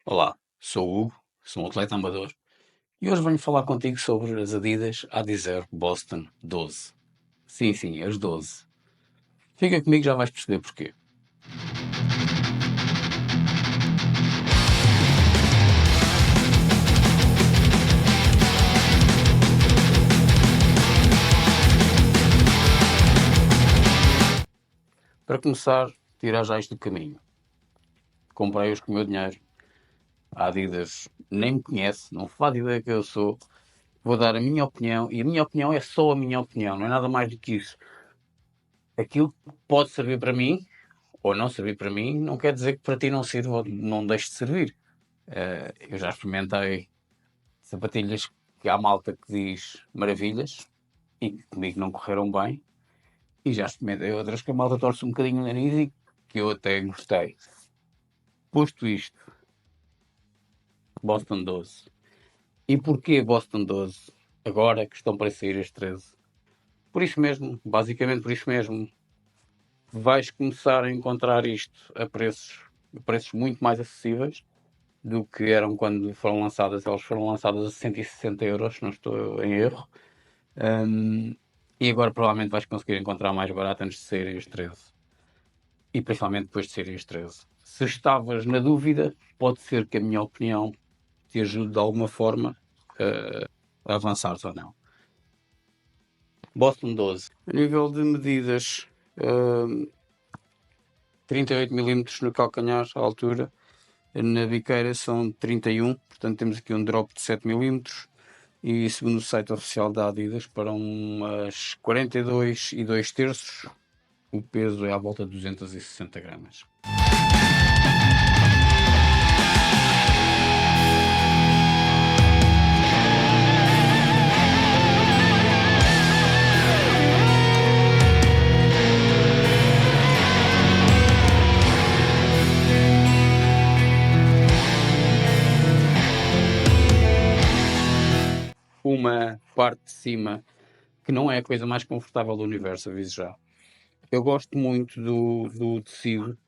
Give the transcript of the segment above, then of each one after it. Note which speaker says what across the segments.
Speaker 1: Olá, sou o Hugo, sou um atleta amador e hoje venho falar contigo sobre as Adidas Adizero Boston 12. Sim, sim, as 12. Fica comigo, já vais perceber porquê. Para começar, tirar já isto do caminho. Comprei-os com o meu dinheiro. A Adidas nem me conhece, não faz ideia que eu sou. Vou dar a minha opinião e a minha opinião é só a minha opinião, não é nada mais do que isso. Aquilo pode servir para mim ou não servir para mim, não quer dizer que para ti não sirva ou não deixe de servir. Eu já experimentei sapatilhas que há malta que diz maravilhas e que comigo não correram bem. E já experimentei outras que a malta torce um bocadinho o nariz e que eu até gostei. Posto isto, Boston 12. E porquê Boston 12? Agora que estão para sair as 13. Por isso mesmo, basicamente por isso mesmo, vais começar a encontrar isto a preços muito mais acessíveis do que eram quando foram lançadas. Elas foram lançadas a 160 euros, se não estou em erro. E agora provavelmente vais conseguir encontrar mais barato antes de saírem os 13. E principalmente depois de saírem os 13. Se estavas na dúvida, pode ser que a minha opinião te ajude de alguma forma a avançares ou não. Boston 12. A nível de medidas, 38 milímetros no calcanhar, à altura. Na biqueira são 31, portanto temos aqui um drop de 7 milímetros. E segundo o site oficial da Adidas, para umas 42 e 2 terços, o peso é à volta de 260 gramas. Uma parte de cima que não é a coisa mais confortável do universo, aviso já. Eu gosto muito do tecido,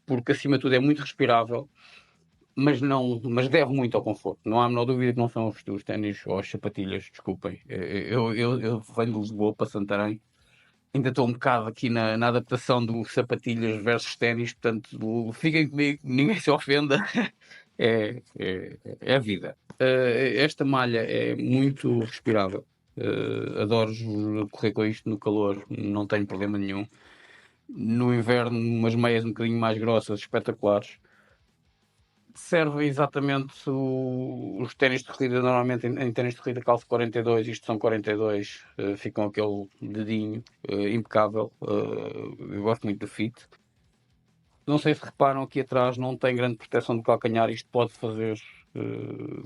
Speaker 1: porque acima de tudo é muito respirável, mas deve muito ao conforto. Não há a menor dúvida que não são os ténis ou as sapatilhas, desculpem. Eu venho de Lisboa para Santarém. Ainda estou um bocado aqui na adaptação do sapatilhas versus ténis, portanto, fiquem comigo, ninguém se ofenda. É a vida. Esta malha é muito respirável. Adoro correr com isto no calor, não tenho problema nenhum. No inverno, umas meias um bocadinho mais grossas, espetaculares. Serve exatamente os ténis de corrida. Normalmente em ténis de corrida calço 42, isto são 42, ficam aquele dedinho impecável. Eu gosto muito do fit. Não sei se reparam aqui atrás, não tem grande proteção de calcanhar. Isto pode fazer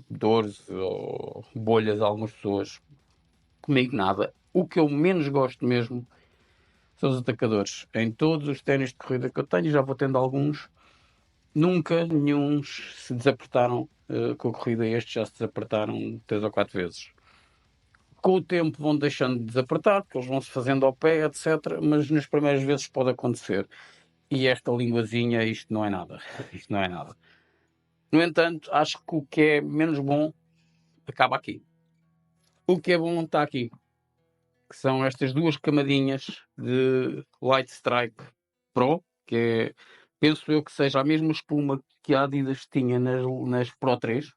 Speaker 1: dores ou bolhas a algumas pessoas. Comigo nada. O que eu menos gosto mesmo são os atacadores. Em todos os ténis de corrida que eu tenho, já vou tendo alguns, nunca nenhuns se desapertaram com a corrida. Estes já se desapertaram 3 ou 4 vezes. Com o tempo vão deixando de desapertar, porque eles vão se fazendo ao pé, etc. Mas nas primeiras vezes pode acontecer. E esta linguazinha, isto não é nada. Isto não é nada. No entanto, acho que o que é menos bom acaba aqui. O que é bom está aqui, que são estas duas camadinhas de Light Strike Pro, que é, penso eu que seja a mesma espuma que a Adidas tinha nas Pro 3,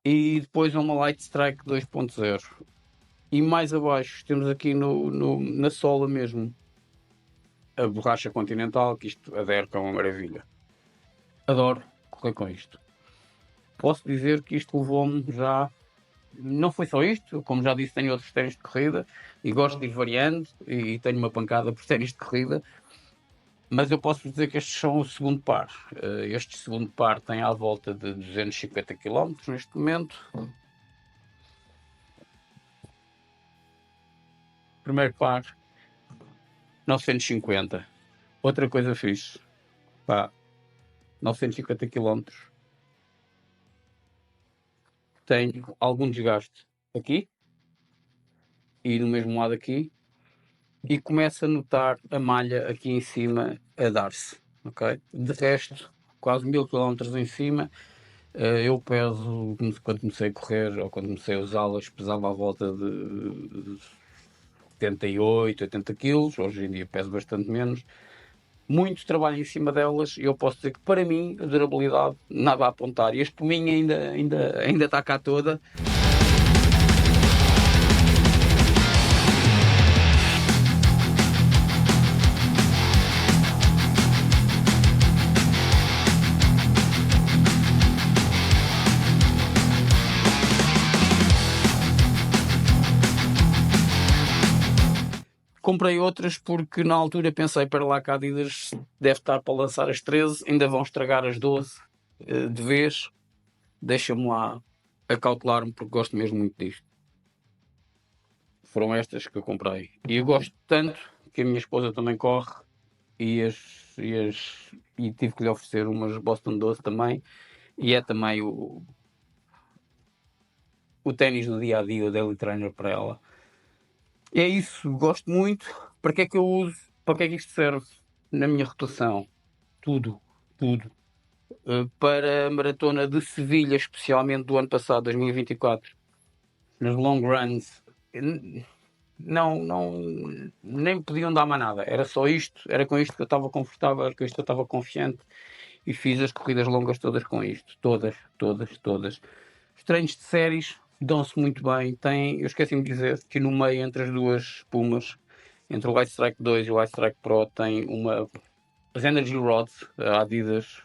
Speaker 1: e depois uma Light Strike 2.0. E mais abaixo temos aqui na sola mesmo a borracha Continental, que isto adere com uma maravilha. Adoro correr com isto. Posso dizer que isto levou-me já. Não foi só isto, como já disse, tenho outros ténis de corrida e gosto de ir variando e tenho uma pancada por ténis de corrida, mas eu posso dizer que estes são o segundo par. Este segundo par tem à volta de 250 km neste momento. Primeiro par, 950. Outra coisa fixe, pá, 950 km. Tenho algum desgaste aqui e no mesmo lado aqui, e começo a notar a malha aqui em cima a dar-se, ok? De resto, quase 1000 km em cima. Eu peso, quando comecei a correr ou quando comecei a usá-las, pesava à volta de 78, 80 quilos. Hoje em dia peso bastante menos. Muito trabalho em cima delas e eu posso dizer que, para mim, a durabilidade nada a apontar. E a espuminha ainda está cá toda. Comprei outras porque na altura pensei, para lá que a Adidas deve estar para lançar as 13, ainda vão estragar as 12 de vez. Deixa-me lá acautelar-me porque gosto mesmo muito disto. Foram estas que eu comprei. E eu gosto tanto que a minha esposa também corre e tive que lhe oferecer umas Boston 12 também. E é também o ténis do dia a dia, o daily trainer para ela. É isso, gosto muito. Para que é que eu uso? Para que é que isto serve na minha rotação? Tudo, tudo. Para a maratona de Sevilha, especialmente do ano passado, 2024, nas long runs, não, nem podiam dar mais nada. Era só isto, era com isto que eu estava confortável, era com isto que eu estava confiante e fiz as corridas longas todas com isto. Todas, todas, todas. Os treinos de séries dão-se muito bem. Eu esqueci-me de dizer que no meio, entre as duas Pumas, entre o Light Strike 2 e o Light Strike Pro, tem as Energy Rods. A Adidas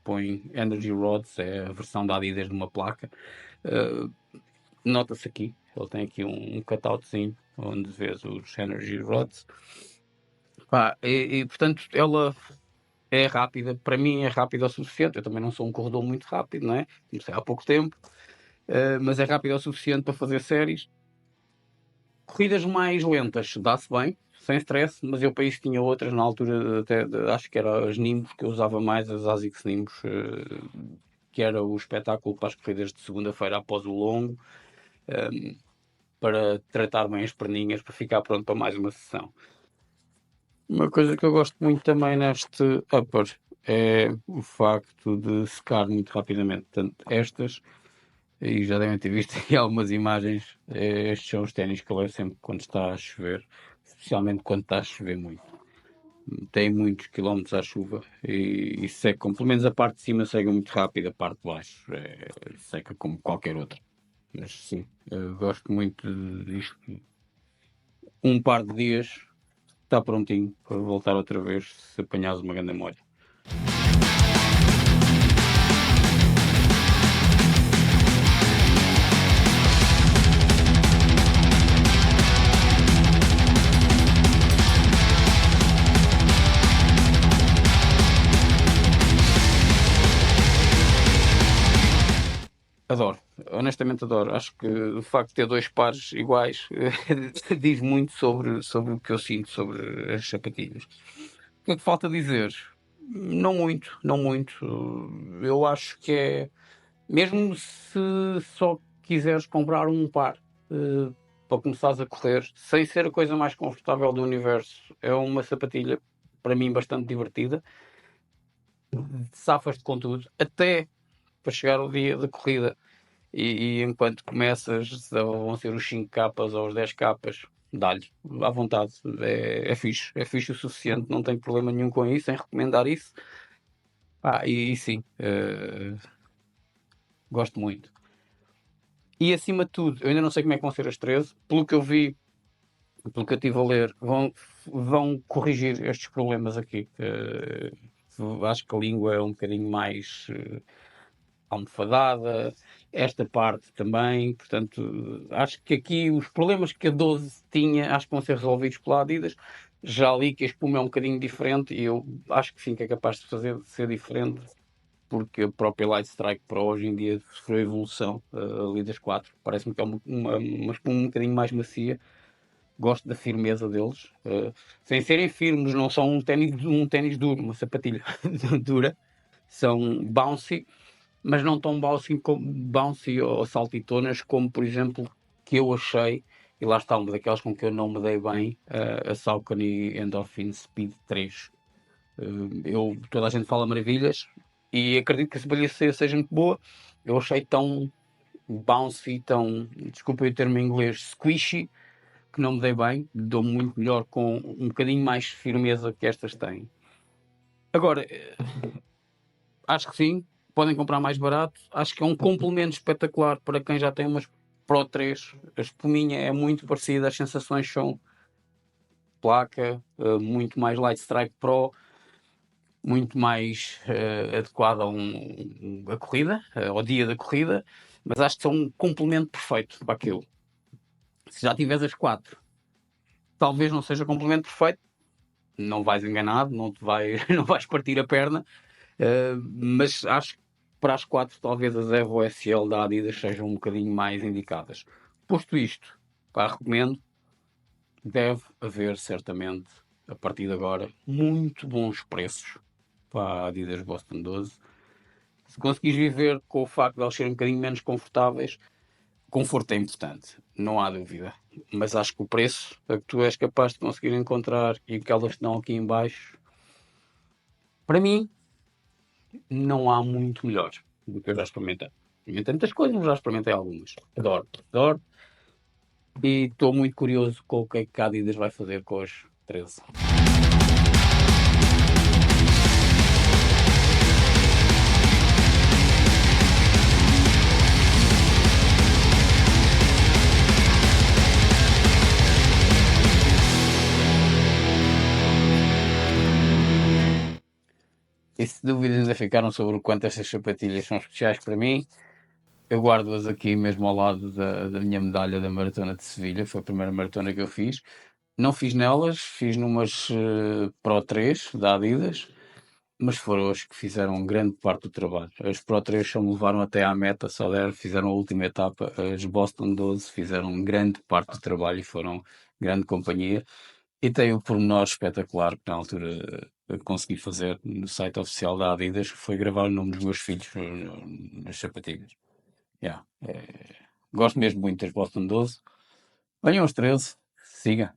Speaker 1: põe Energy Rods, é a versão da Adidas de uma placa. Nota-se aqui, ele tem aqui um cutoutozinho onde vês os Energy Rods. Portanto, ela é rápida, para mim é rápida o suficiente. Eu também não sou um corredor muito rápido, não é? Comecei há pouco tempo, mas é rápida o suficiente para fazer séries. Corridas mais lentas, dá-se bem, sem stress, mas eu para isso tinha outras na altura, até acho que era as Nimbus que eu usava mais, as ASICS Nimbus, que era o espetáculo para as corridas de segunda-feira após o longo, para tratar bem as perninhas, para ficar pronto para mais uma sessão. Uma coisa que eu gosto muito também neste upper é o facto de secar muito rapidamente. Portanto, estas, e já devem ter visto aqui algumas imagens, estes são os ténis que eu levo sempre quando está a chover, especialmente quando está a chover muito. Tem muitos quilómetros à chuva e secam, pelo menos a parte de cima seca muito rápido, a parte de baixo seca como qualquer outra. Mas sim, eu gosto muito disto. Um par de dias está prontinho para voltar outra vez se apanhares uma grande molha. Adoro, honestamente adoro. Acho que o facto de ter dois pares iguais diz muito sobre o que eu sinto sobre as sapatilhas. O que é que falta dizer? Não muito, não muito. Eu acho que é. Mesmo se só quiseres comprar um par para começares a correr, sem ser a coisa mais confortável do universo, é uma sapatilha, para mim, bastante divertida. Safas-te com tudo, até para chegar ao dia da corrida. E enquanto começas, vão ser os 5 capas ou os 10 capas, dá-lhe, à vontade. É fixe o suficiente, não tenho problema nenhum com isso, em recomendar isso. E sim, gosto muito. E acima de tudo, eu ainda não sei como é que vão ser as 13, pelo que eu vi, pelo que eu estive a ler, vão corrigir estes problemas aqui. Acho que a língua é um bocadinho mais almofadada, esta parte também, portanto, acho que aqui os problemas que a 12 tinha, acho que vão ser resolvidos pela Adidas. Já li que a espuma é um bocadinho diferente e eu acho que sim, que é capaz de ser diferente, porque a própria Light Strike Pro hoje em dia sofreu evolução ali das 4. Parece-me que é uma espuma um bocadinho mais macia. Gosto da firmeza deles. Sem serem firmes, não são um ténis duro, uma sapatilha dura. São bouncy, mas não tão bouncy ou saltitonas como, por exemplo, que eu achei, e lá está uma daquelas com que eu não me dei bem, a Saucony Endorphin Speed 3. Toda a gente fala maravilhas, E acredito que a sapatilha seja muito boa. Eu achei tão bouncy, tão, desculpa o termo em inglês, squishy, que não me dei bem. Dou muito melhor com um bocadinho mais firmeza que estas têm. Agora, acho que sim, podem comprar mais barato. Acho que é um complemento espetacular para quem já tem umas Pro 3. A espuminha é muito parecida, as sensações são placa, muito mais Light Strike Pro, muito mais adequada a corrida, ao dia da corrida, mas acho que são um complemento perfeito para aquilo. Se já tiveres as 4, talvez não seja complemento perfeito, não vais enganado, não vais partir a perna, mas acho que para as 4 talvez as Evo SL da Adidas sejam um bocadinho mais indicadas. Posto isto, pá, recomendo, deve haver certamente, a partir de agora, muito bons preços para a Adidas Boston 12. Se conseguires viver com o facto de elas serem um bocadinho menos confortáveis, conforto é importante, não há dúvida. Mas acho que o preço a que tu és capaz de conseguir encontrar e que elas estão aqui em baixo, para mim, não há muito melhor do que eu já experimentei. Experimentei muitas coisas, mas já experimentei algumas. Adoro, adoro. E estou muito curioso com o que a Adidas vai fazer com os 13. E se dúvidas ainda ficaram sobre o quanto estas sapatilhas são especiais para mim, eu guardo-as aqui mesmo ao lado da minha medalha da Maratona de Sevilha. Foi a primeira maratona que eu fiz. Não fiz nelas, fiz numas Pro 3 da Adidas, mas foram as que fizeram grande parte do trabalho. As Pro 3 só me levaram até à meta, só fizeram a última etapa. As Boston 12 fizeram grande parte do trabalho e foram grande companhia. E tem um pormenor espetacular que na altura consegui fazer no site oficial da Adidas, que foi gravar o nome dos meus filhos nas sapatilhas. Yeah. Gosto mesmo muito das Boston 12. Venham aos 13, siga.